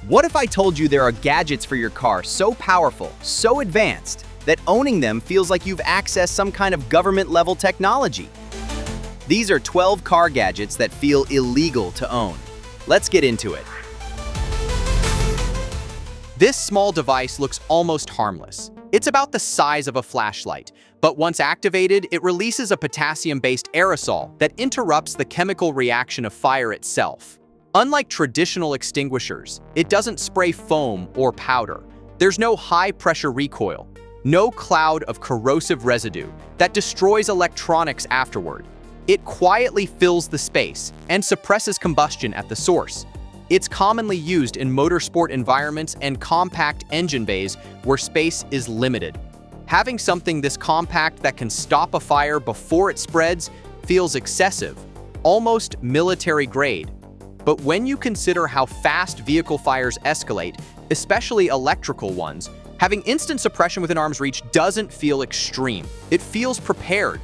What if I told you there are gadgets for your car so powerful, so advanced, that owning them feels like you've accessed some kind of government-level technology? These are 12 car gadgets that feel illegal to own. Let's get into it. This small device looks almost harmless. It's about the size of a flashlight, but once activated, it releases a potassium-based aerosol that interrupts the chemical reaction of fire itself. Unlike traditional extinguishers, it doesn't spray foam or powder. There's no high-pressure recoil, no cloud of corrosive residue that destroys electronics afterward. It quietly fills the space and suppresses combustion at the source. It's commonly used in motorsport environments and compact engine bays where space is limited. Having something this compact that can stop a fire before it spreads feels excessive, almost military grade. But when you consider how fast vehicle fires escalate, especially electrical ones, having instant suppression within arm's reach doesn't feel extreme. It feels prepared.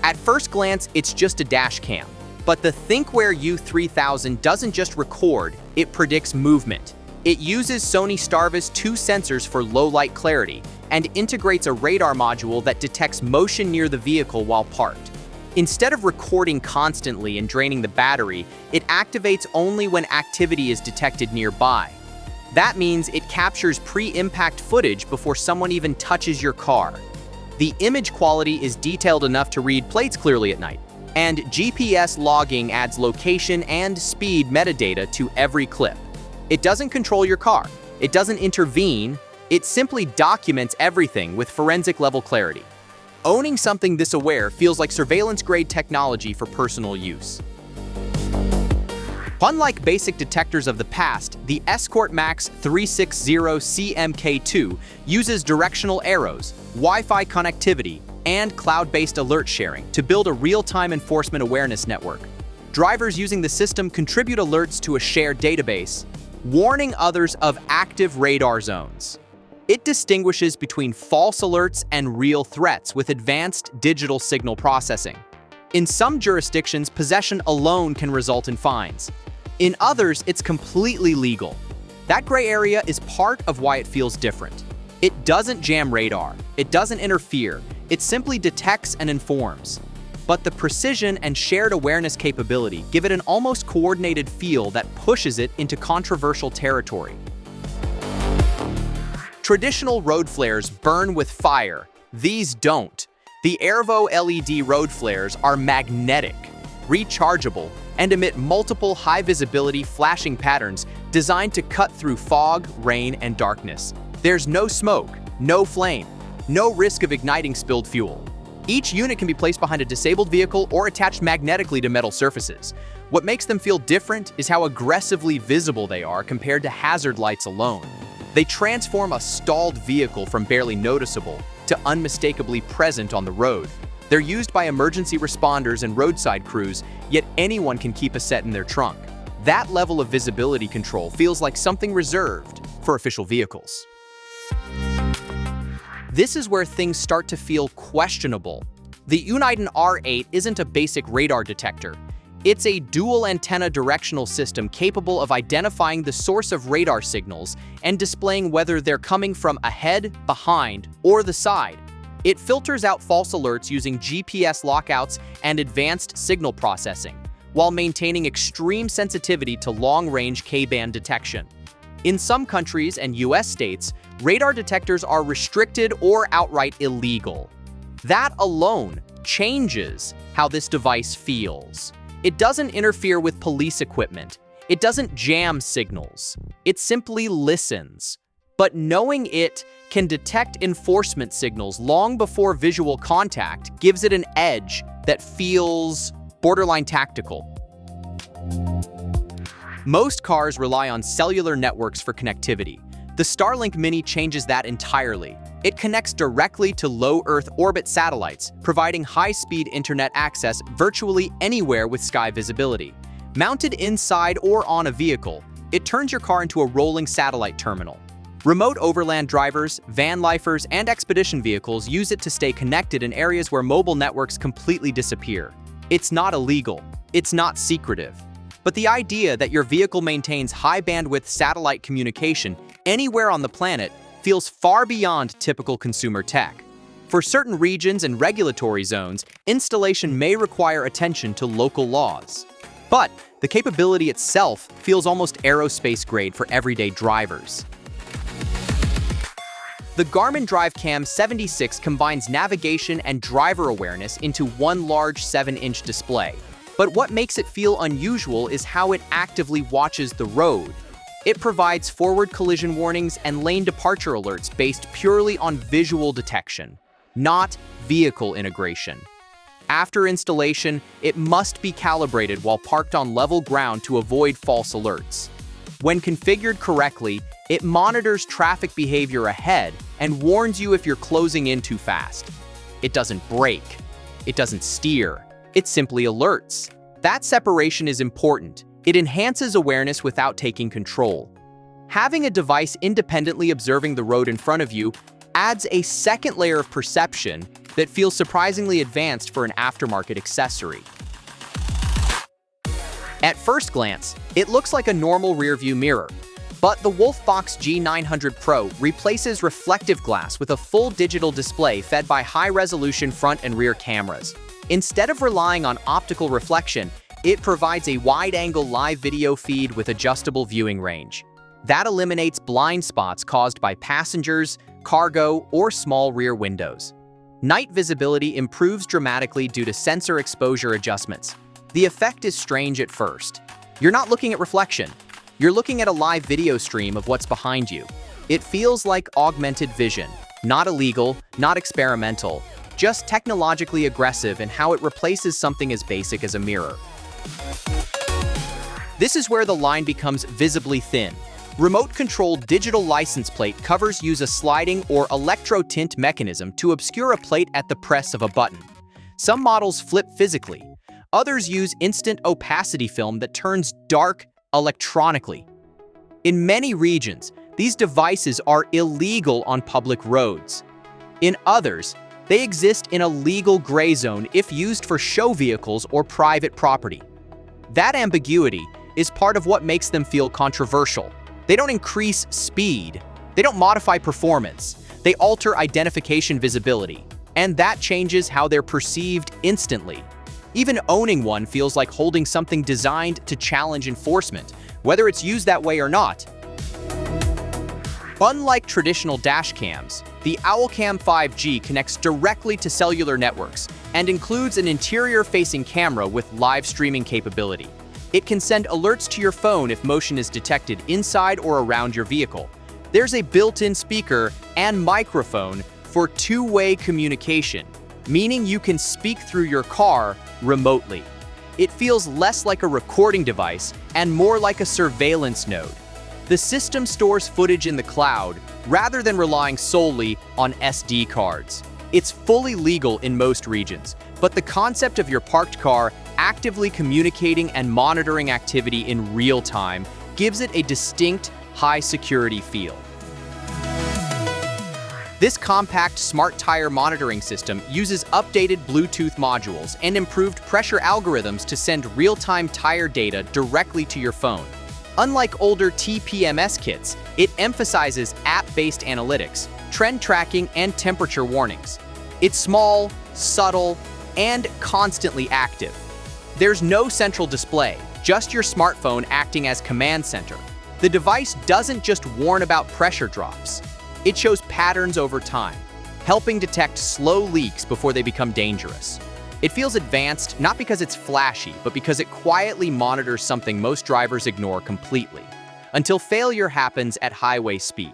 At first glance, it's just a dash cam. But the Thinkware U3000 doesn't just record, it predicts movement. It uses Sony Starvis 2 sensors for low-light clarity and integrates a radar module that detects motion near the vehicle while parked. Instead of recording constantly and draining the battery, it activates only when activity is detected nearby. That means it captures pre-impact footage before someone even touches your car. The image quality is detailed enough to read plates clearly at night. And GPS logging adds location and speed metadata to every clip. It doesn't control your car. It doesn't intervene. It simply documents everything with forensic-level clarity. Owning something this aware feels like surveillance-grade technology for personal use. Unlike basic detectors of the past, the Escort Max 360 CMK2 uses directional arrows, Wi-Fi connectivity, and cloud-based alert sharing to build a real-time enforcement awareness network. Drivers using the system contribute alerts to a shared database, warning others of active radar zones. It distinguishes between false alerts and real threats with advanced digital signal processing. In some jurisdictions, possession alone can result in fines. In others, it's completely legal. That gray area is part of why it feels different. It doesn't jam radar. It doesn't interfere. It simply detects and informs. But the precision and shared awareness capability give it an almost coordinated feel that pushes it into controversial territory. Traditional road flares burn with fire. These don't. The Aervoe LED road flares are magnetic, rechargeable, and emit multiple high-visibility flashing patterns designed to cut through fog, rain, and darkness. There's no smoke, no flame, no risk of igniting spilled fuel. Each unit can be placed behind a disabled vehicle or attached magnetically to metal surfaces. What makes them feel different is how aggressively visible they are compared to hazard lights alone. They transform a stalled vehicle from barely noticeable to unmistakably present on the road. They're used by emergency responders and roadside crews, yet anyone can keep a set in their trunk. That level of visibility control feels like something reserved for official vehicles. This is where things start to feel questionable. The Uniden R8 isn't a basic radar detector. It's a dual antenna directional system capable of identifying the source of radar signals and displaying whether they're coming from ahead, behind, or the side. It filters out false alerts using GPS lockouts and advanced signal processing, while maintaining extreme sensitivity to long-range K-band detection. In some countries and US states, radar detectors are restricted or outright illegal. That alone changes how this device feels. It doesn't interfere with police equipment. It doesn't jam signals. It simply listens. But knowing it can detect enforcement signals long before visual contact gives it an edge that feels borderline tactical. Most cars rely on cellular networks for connectivity. The Starlink Mini changes that entirely. It connects directly to low Earth orbit satellites, providing high-speed internet access virtually anywhere with sky visibility. Mounted inside or on a vehicle, it turns your car into a rolling satellite terminal. Remote overland drivers, van lifers, and expedition vehicles use it to stay connected in areas where mobile networks completely disappear. It's not illegal. It's not secretive. But the idea that your vehicle maintains high-bandwidth satellite communication anywhere on the planet feels far beyond typical consumer tech. For certain regions and regulatory zones, installation may require attention to local laws. But the capability itself feels almost aerospace-grade for everyday drivers. The Garmin DriveCam 76 combines navigation and driver awareness into one large 7-inch display. But what makes it feel unusual is how it actively watches the road. It provides forward collision warnings and lane departure alerts based purely on visual detection, not vehicle integration. After installation, it must be calibrated while parked on level ground to avoid false alerts. When configured correctly, it monitors traffic behavior ahead and warns you if you're closing in too fast. It doesn't brake. It doesn't steer. It simply alerts. That separation is important. It enhances awareness without taking control. Having a device independently observing the road in front of you adds a second layer of perception that feels surprisingly advanced for an aftermarket accessory. At first glance, it looks like a normal rearview mirror, but the Wolfbox G900 Pro replaces reflective glass with a full digital display fed by high-resolution front and rear cameras. Instead of relying on optical reflection, it provides a wide-angle live video feed with adjustable viewing range. That eliminates blind spots caused by passengers, cargo, or small rear windows. Night visibility improves dramatically due to sensor exposure adjustments. The effect is strange at first. You're not looking at reflection. You're looking at a live video stream of what's behind you. It feels like augmented vision, not illegal, not experimental, just technologically aggressive in how it replaces something as basic as a mirror. This is where the line becomes visibly thin. Remote-controlled digital license plate covers use a sliding or electro-tint mechanism to obscure a plate at the press of a button. Some models flip physically. Others use instant opacity film that turns dark electronically. In many regions, these devices are illegal on public roads. In others, they exist in a legal gray zone if used for show vehicles or private property. That ambiguity is part of what makes them feel controversial. They don't increase speed. They don't modify performance. They alter identification visibility. And that changes how they're perceived instantly. Even owning one feels like holding something designed to challenge enforcement, whether it's used that way or not. Unlike traditional dash cams, the Owlcam 5G connects directly to cellular networks and includes an interior-facing camera with live streaming capability. It can send alerts to your phone if motion is detected inside or around your vehicle. There's a built-in speaker and microphone for two-way communication, meaning you can speak through your car remotely. It feels less like a recording device and more like a surveillance node. The system stores footage in the cloud rather than relying solely on SD cards. It's fully legal in most regions, but the concept of your parked car actively communicating and monitoring activity in real time gives it a distinct, high-security feel. This compact smart tire monitoring system uses updated Bluetooth modules and improved pressure algorithms to send real-time tire data directly to your phone. Unlike older TPMS kits, it emphasizes app-based analytics, trend tracking, and temperature warnings. It's small, subtle, and constantly active. There's no central display, just your smartphone acting as command center. The device doesn't just warn about pressure drops. It shows patterns over time, helping detect slow leaks before they become dangerous. It feels advanced not because it's flashy, but because it quietly monitors something most drivers ignore completely, until failure happens at highway speed.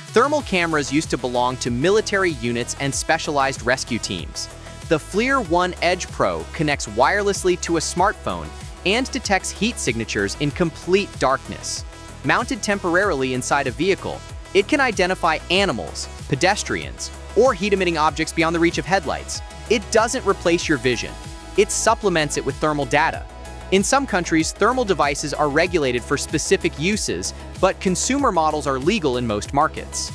Thermal cameras used to belong to military units and specialized rescue teams. The FLIR One Edge Pro connects wirelessly to a smartphone and detects heat signatures in complete darkness. Mounted temporarily inside a vehicle, it can identify animals, pedestrians, or heat-emitting objects beyond the reach of headlights. It doesn't replace your vision. It supplements it with thermal data. In some countries, thermal devices are regulated for specific uses, but consumer models are legal in most markets.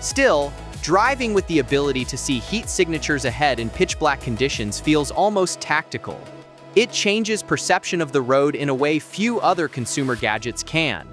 Still, driving with the ability to see heat signatures ahead in pitch-black conditions feels almost tactical. It changes perception of the road in a way few other consumer gadgets can.